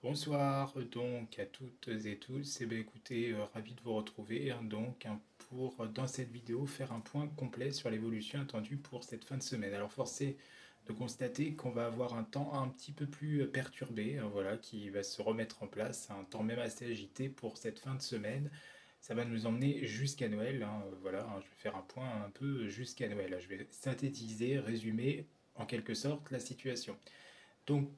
Bonsoir donc à toutes et tous. Et bien écoutez, ravi de vous retrouver pour dans cette vidéo faire un point complet sur l'évolution attendue pour cette fin de semaine. Alors force est de constater qu'on va avoir un temps un petit peu plus perturbé, voilà, qui va se remettre en place, un temps même assez agité pour cette fin de semaine. Ça va nous emmener jusqu'à Noël, voilà, je vais faire un point un peu jusqu'à Noël. Je vais synthétiser, résumer en quelque sorte la situation. Donc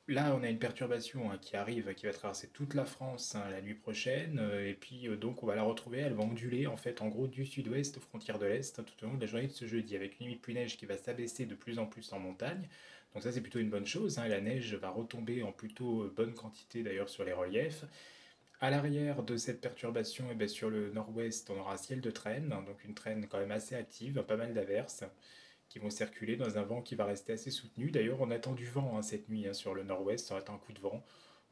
là, on a une perturbation qui arrive, qui va traverser toute la France la nuit prochaine, et puis donc on va la retrouver, elle va onduler en fait en gros du sud-ouest aux frontières de l'est tout au long de la journée de ce jeudi, avec une limite pluie neige qui va s'abaisser de plus en plus en montagne. Donc ça c'est plutôt une bonne chose, la neige va retomber en plutôt bonne quantité d'ailleurs sur les reliefs. À l'arrière de cette perturbation, et bien sur le nord-ouest, on aura un ciel de traîne, donc une traîne quand même assez active, pas mal d'averses qui vont circuler dans un vent qui va rester assez soutenu. D'ailleurs, on attend du vent cette nuit sur le nord-ouest, ça va être un coup de vent.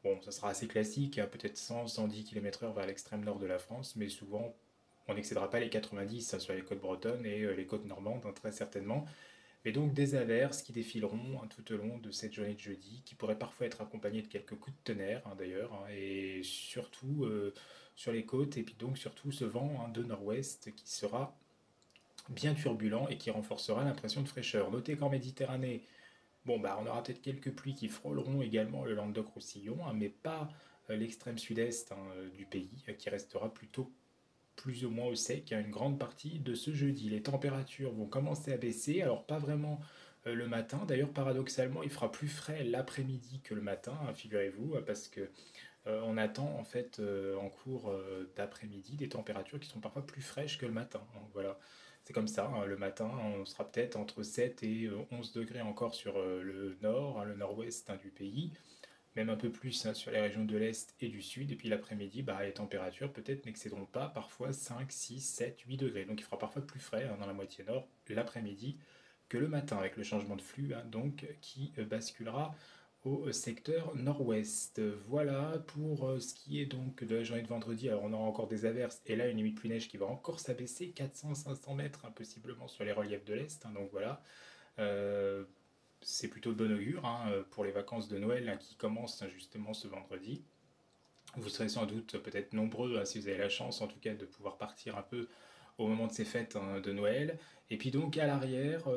Bon, ça sera assez classique, peut-être 100-110 km/h vers l'extrême nord de la France, mais souvent on n'excédera pas les 90 sur les côtes bretonnes et les côtes normandes, très certainement. Mais donc des averses qui défileront tout au long de cette journée de jeudi, qui pourraient parfois être accompagnées de quelques coups de tonnerre d'ailleurs, et surtout sur les côtes, et puis donc surtout ce vent de nord-ouest qui sera bien turbulent et qui renforcera l'impression de fraîcheur. Notez qu'en Méditerranée, bon, bah, on aura peut-être quelques pluies qui frôleront également le Languedoc-Roussillon, mais pas l'extrême sud-est du pays, qui restera plutôt plus ou moins au sec une grande partie de ce jeudi. Les températures vont commencer à baisser, alors pas vraiment le matin. D'ailleurs, paradoxalement, il fera plus frais l'après-midi que le matin, figurez-vous, parce que on attend en fait en cours d'après-midi des températures qui sont parfois plus fraîches que le matin. Donc voilà, c'est comme ça. Le matin, on sera peut-être entre 7 et 11 degrés encore sur le nord, le nord-ouest du pays, même un peu plus sur les régions de l'est et du sud. Et puis l'après-midi, bah, les températures peut-être n'excéderont pas parfois 5, 6, 7, 8 degrés. Donc il fera parfois plus frais dans la moitié nord l'après-midi que le matin avec le changement de flux donc qui basculera au secteur nord-ouest. Voilà pour ce qui est donc de la journée de vendredi. Alors on aura encore des averses et là une limite pluie neige qui va encore s'abaisser 400-500 mètres possiblement sur les reliefs de l'est. Donc voilà, euh, c'est plutôt de bon augure pour les vacances de Noël qui commencent justement ce vendredi. Vous serez sans doute peut-être nombreux, si vous avez la chance en tout cas de pouvoir partir un peu au moment de ces fêtes de Noël. Et puis donc à l'arrière,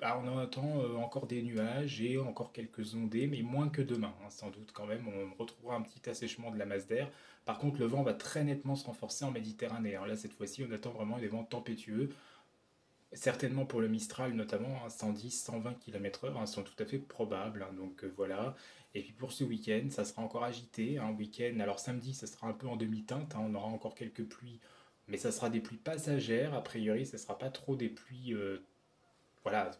on attend encore des nuages et encore quelques ondées, mais moins que demain, sans doute quand même. On retrouvera un petit assèchement de la masse d'air. Par contre, le vent va très nettement se renforcer en Méditerranée. Alors là, cette fois-ci, on attend vraiment des vents tempétueux. Certainement pour le Mistral notamment, 110-120 km/h sont tout à fait probables. Donc voilà. Et puis pour ce week-end, ça sera encore agité. Un week-end, alors samedi, ça sera un peu en demi-teinte. On aura encore quelques pluies, mais ça sera des pluies passagères. A priori, ça ne sera pas trop des pluies voilà,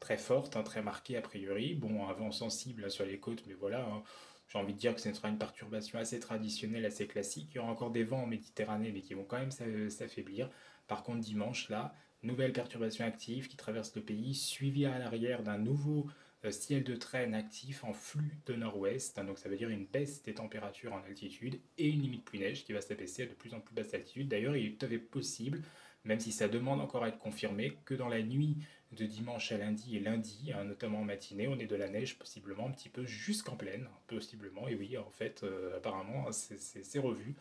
très fortes, très marquées a priori. Bon, un vent sensible sur les côtes, mais voilà. J'ai envie de dire que ce sera une perturbation assez traditionnelle, assez classique. Il y aura encore des vents en Méditerranée, mais qui vont quand même s'affaiblir. Par contre, dimanche, là, nouvelle perturbation active qui traverse le pays, suivie à l'arrière d'un nouveau ciel de traîne actif en flux de nord-ouest. Donc ça veut dire une baisse des températures en altitude et une limite pluie neige qui va s'abaisser à de plus en plus basse altitude. D'ailleurs, il est tout à fait possible, même si ça demande encore à être confirmé, que dans la nuit de dimanche à lundi et lundi, notamment en matinée, on ait de la neige possiblement un petit peu jusqu'en plaine, possiblement, et oui, en fait, apparemment, c'est revu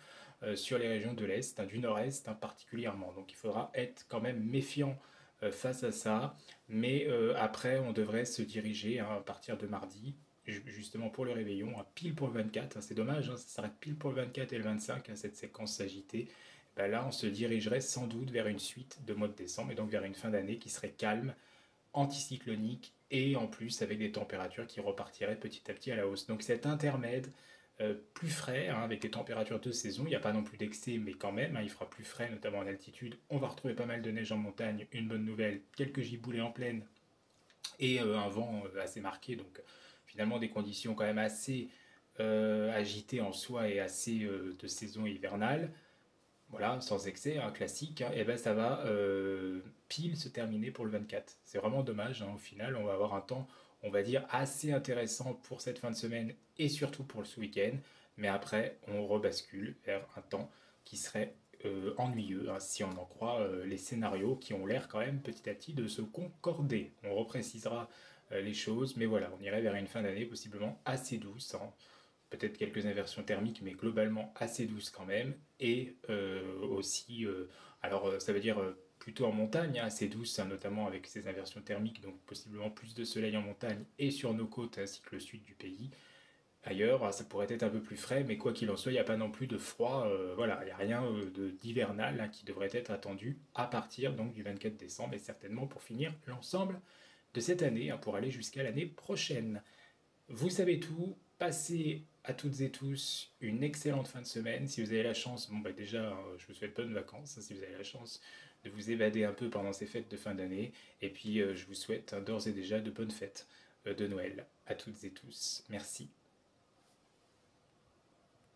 sur les régions de l'Est, du Nord-Est particulièrement. Donc il faudra être quand même méfiant face à ça, mais après, on devrait se diriger à partir de mardi, justement pour le réveillon, pile pour le 24. C'est dommage, ça s'arrête pile pour le 24 et le 25, cette séquence agitée. Ben là, on se dirigerait sans doute vers une suite de mois de décembre, et donc vers une fin d'année qui serait calme, anticyclonique, et en plus avec des températures qui repartiraient petit à petit à la hausse. Donc cet intermède plus frais, avec des températures de saison, il n'y a pas non plus d'excès, mais quand même, il fera plus frais, notamment en altitude. On va retrouver pas mal de neige en montagne, une bonne nouvelle, quelques giboulées en plaine, et un vent assez marqué, donc finalement des conditions quand même assez agitées en soi et assez de saison hivernale, voilà, sans excès, un classique, et ben ça va pile se terminer pour le 24. C'est vraiment dommage, au final, on va avoir un temps, on va dire, assez intéressant pour cette fin de semaine et surtout pour ce week-end, mais après, on rebascule vers un temps qui serait ennuyeux, si on en croit les scénarios qui ont l'air quand même petit à petit de se concorder. On reprécisera les choses, mais voilà, on irait vers une fin d'année possiblement assez douce, peut-être quelques inversions thermiques, mais globalement assez douces quand même. Et aussi, ça veut dire plutôt en montagne, hein, assez douce, hein, notamment avec ces inversions thermiques, donc possiblement plus de soleil en montagne et sur nos côtes ainsi que le sud du pays. Ailleurs, ça pourrait être un peu plus frais, mais quoi qu'il en soit, il n'y a pas non plus de froid. Voilà, il n'y a rien d'hivernal, hein, qui devrait être attendu à partir donc du 24 décembre et certainement pour finir l'ensemble de cette année, hein, pour aller jusqu'à l'année prochaine. Vous savez tout, passez à toutes et tous une excellente fin de semaine. Si vous avez la chance, bon bah déjà, je vous souhaite bonnes vacances, hein, si vous avez la chance de vous évader un peu pendant ces fêtes de fin d'année. Et puis je vous souhaite, hein, d'ores et déjà de bonnes fêtes de Noël à toutes et tous. Merci.